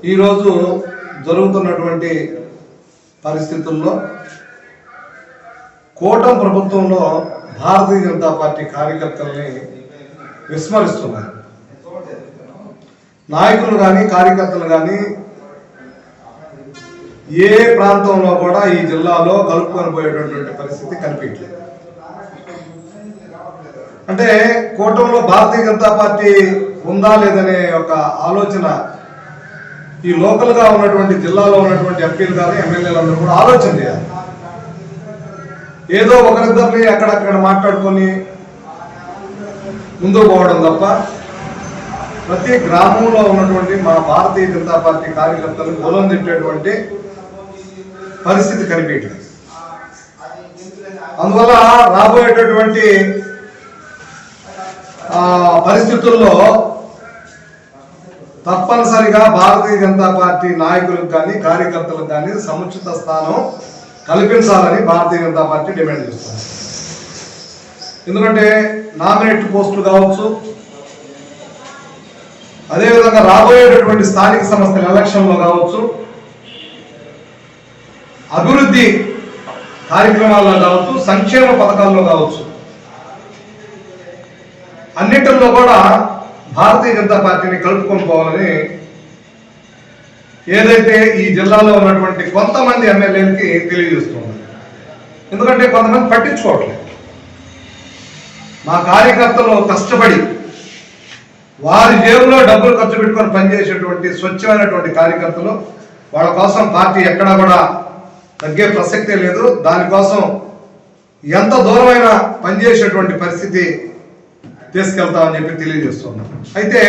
ఈరోజు జరుగుతున్నటువంటి పరిస్థితుల్లో కూటమి ప్రభుత్వంలో భారతీయ జనతా పార్టీ కార్యకర్తల్ని విస్మరిస్తున్నారు. నాయకులు కానీ కార్యకర్తలు కానీ ఏ ప్రాంతంలో కూడా ఈ జిల్లాలో కలుపుకొని పోయేటటువంటి పరిస్థితి కనిపించలేదు. అంటే కూటమిలో భారతీయ జనతా పార్టీ ఉందా లేదనే ఒక ఆలోచన ఈ లోకల్గా ఉన్నటువంటి జిల్లాలో ఉన్నటువంటి ఎంపీలు కానీ ఎమ్మెల్యేలు అందరూ కూడా ఆలోచన చేయాలి. ఏదో ఒకరిద్దరిని అక్కడక్కడ మాట్లాడుకొని ముందుకు పోవడం తప్ప ప్రతి గ్రామంలో ఉన్నటువంటి మా భారతీయ జనతా పార్టీ కార్యకర్తలు గొలం తిట్టేటువంటి పరిస్థితి కనిపించలేదు. అందువల్ల రాబోయేటటువంటి పరిస్థితుల్లో తప్పనిసరిగా భారతీయ జనతా పార్టీ నాయకులకు కానీ కార్యకర్తలకు కానీ సముచిత స్థానం కల్పించాలని భారతీయ జనతా పార్టీ డిమాండ్ చేస్తుంది. ఎందుకంటే నామినేట్ పోస్టులు కావచ్చు, అదేవిధంగా రాబోయేటటువంటి స్థానిక సంస్థల ఎలక్షన్లో కావచ్చు, అభివృద్ధి కార్యక్రమాల్లో కావచ్చు, సంక్షేమ పథకాల్లో కావచ్చు, అన్నింటిలో కూడా భారతీయ జనతా పార్టీని కలుపుకొని పోవాలని ఏదైతే ఈ జిల్లాలో ఉన్నటువంటి కొంతమంది ఎమ్మెల్యేలకి తెలియజేస్తున్నారు. ఎందుకంటే కొంతమంది పట్టించుకోవట్లేదు. మా కార్యకర్తలు కష్టపడి వారి జేబులో డబ్బులు ఖర్చు పెట్టుకొని పనిచేసేటువంటి స్వచ్ఛమైనటువంటి కార్యకర్తలు, వాళ్ళ కోసం పార్టీ ఎక్కడా కూడా తగ్గే ప్రసక్తే లేదు. దానికోసం ఎంత దూరమైనా పనిచేసేటువంటి పరిస్థితి తీసుకెళ్తామని చెప్పి తెలియజేస్తున్నాం. అయితే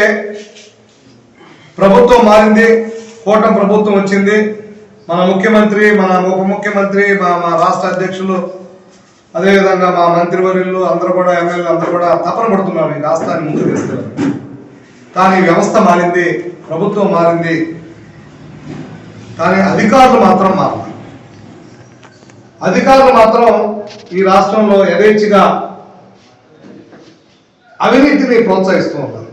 ప్రభుత్వం మారింది, కూటమి ప్రభుత్వం వచ్చింది. మన ముఖ్యమంత్రి, మన ఉప ముఖ్యమంత్రి, మా రాష్ట్ర అధ్యక్షులు, అదేవిధంగా మా మంత్రివర్యులు అందరూ కూడా, ఎమ్మెల్యేలు అందరూ కూడా తపన పడుతున్నారు ఈ రాష్ట్రాన్ని ముందుకు తీసుకెళ్ళారు. కానీ వ్యవస్థ మారింది, ప్రభుత్వం మారింది, కానీ అధికారులు మాత్రం మారాలి. అధికారులు మాత్రం ఈ రాష్ట్రంలో యథేచ్ఛగా అవినీతిని ప్రోత్సహిస్తూ ఉంటారు.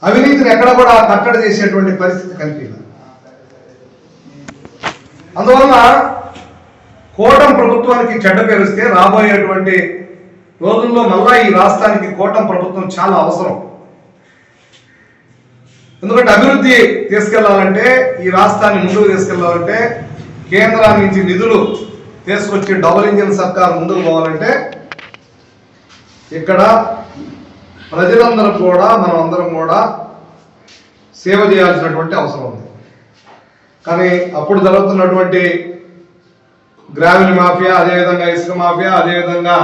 అవినీతిని ఎక్కడ కూడా కట్టడి చేసేటువంటి పరిస్థితి కనిపించింది. అందువలన కూటమి ప్రభుత్వానికి చెడ్డ పేరుస్తే రాబోయేటువంటి రోజుల్లో మళ్ళా ఈ రాష్ట్రానికి కూటమి ప్రభుత్వం చాలా అవసరం. ఎందుకంటే అభివృద్ధి తీసుకెళ్లాలంటే, ఈ రాష్ట్రాన్ని ముందుకు తీసుకెళ్లాలంటే, కేంద్రాన్ని నుంచి నిధులు తీసుకొచ్చి డబుల్ ఇంజిన్ సర్కార్ ముందుకు పోవాలంటే ఇక్కడ ప్రజలందరూ కూడా, మనం అందరం కూడా సేవ చేయాల్సినటువంటి అవసరం ఉంది. కానీ అప్పుడు జరుగుతున్నటువంటి గ్రావెల్ మాఫియా, అదేవిధంగా ఇసుక మాఫియా, అదేవిధంగా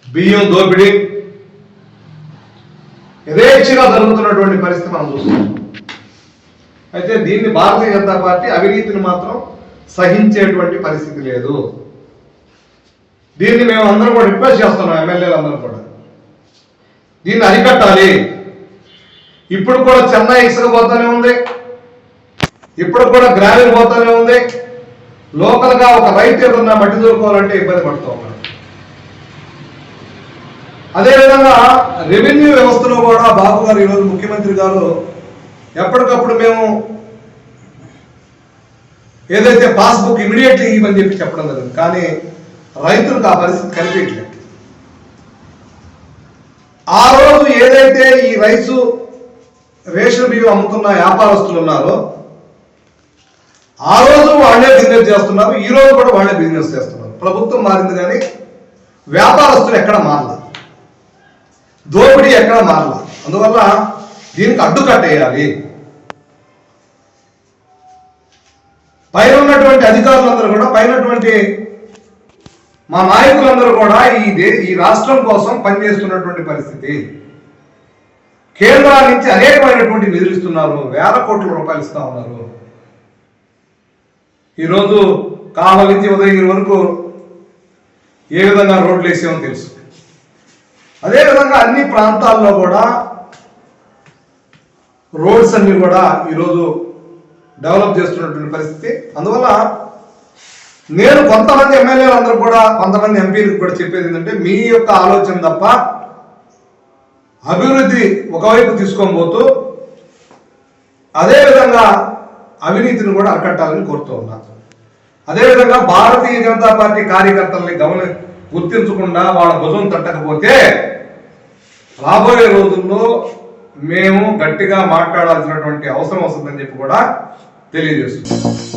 బియ్యం దోపిడీ యథేచ్ఛగా జరుగుతున్నటువంటి పరిస్థితి మనం చూస్తున్నాం. అయితే దీన్ని భారతీయ జనతా పార్టీ అవినీతిని మాత్రం సహించేటువంటి పరిస్థితి లేదు. దీన్ని మేము అందరం కూడా రిక్వెస్ట్ చేస్తున్నాం, ఎమ్మెల్యేలు అందరూ కూడా దీన్ని అరికట్టాలి. ఇప్పుడు కూడా చెన్నై ఇసుక పోతానే ఉంది, ఇప్పుడు కూడా గ్రావెల్ పోతానే ఉంది. లోకల్గా ఒక రైతు ఏదన్నా మట్టి దొరుకోవాలంటే ఇబ్బంది పడుతూ ఉన్నాడు. అదేవిధంగా రెవెన్యూ వ్యవస్థలో కూడా బాబు గారు, ఈరోజు ముఖ్యమంత్రి గారు ఎప్పటికప్పుడు మేము ఏదైతే పాస్బుక్ ఇమీడియట్లీ ఇవ్వని చెప్పి చెప్పడం జరిగింది. కానీ రైతులకు ఆ పరిస్థితి కనిపించలేదు. ఆ రోజు ఏదైతే ఈ రైసు రేషన్ బియ్యం అమ్ముతున్న వ్యాపారస్తులు ఉన్నారో ఆ రోజు వాళ్ళే బిజినెస్ చేస్తున్నారు, ఈ రోజు కూడా వాళ్ళే బిజినెస్ చేస్తున్నారు. ప్రభుత్వం మారింది కానీ వ్యాపారస్తులు ఎక్కడ మారలేదు, దోపిడీ ఎక్కడ మారలేదు. అందువల్ల దీనికి అడ్డుకట్టేయాలి. పైన ఉన్నటువంటి అధికారులందరూ కూడా, పైనటువంటి మా నాయకులందరూ కూడా ఈ రాష్ట్రం కోసం పనిచేస్తున్నటువంటి పరిస్థితి. కేంద్రాల నుంచి అనేకమైనటువంటి నిధులు ఇస్తున్నారు, వేల కోట్ల రూపాయలు ఇస్తా ఉన్నారు. ఈరోజు కావలి నుంచి ఉదయగిరి వరకు ఏ విధంగా రోడ్లు వేసామో తెలుసు. అదేవిధంగా అన్ని ప్రాంతాల్లో కూడా రోడ్స్ అన్ని కూడా ఈరోజు డెవలప్ చేస్తున్నటువంటి పరిస్థితి. అందువల్ల నేను కొంతమంది ఎమ్మెల్యేలు అందరూ కూడా, కొంతమంది ఎంపీలకు కూడా చెప్పేది ఏంటంటే, మీ యొక్క ఆలోచన తప్ప అభివృద్ధి ఒకవైపు తీసుకొని పోతూ అదేవిధంగా అవినీతిని కూడా అరికట్టాలని కోరుతూ ఉన్నా. అదేవిధంగా భారతీయ జనతా పార్టీ కార్యకర్తల్ని గుర్తించకుండా వాళ్ళ భుజం తట్టకపోతే రాబోయే రోజుల్లో మేము గట్టిగా మాట్లాడాల్సినటువంటి అవసరం వస్తుందని చెప్పి కూడా తెలియజేస్తున్నాం.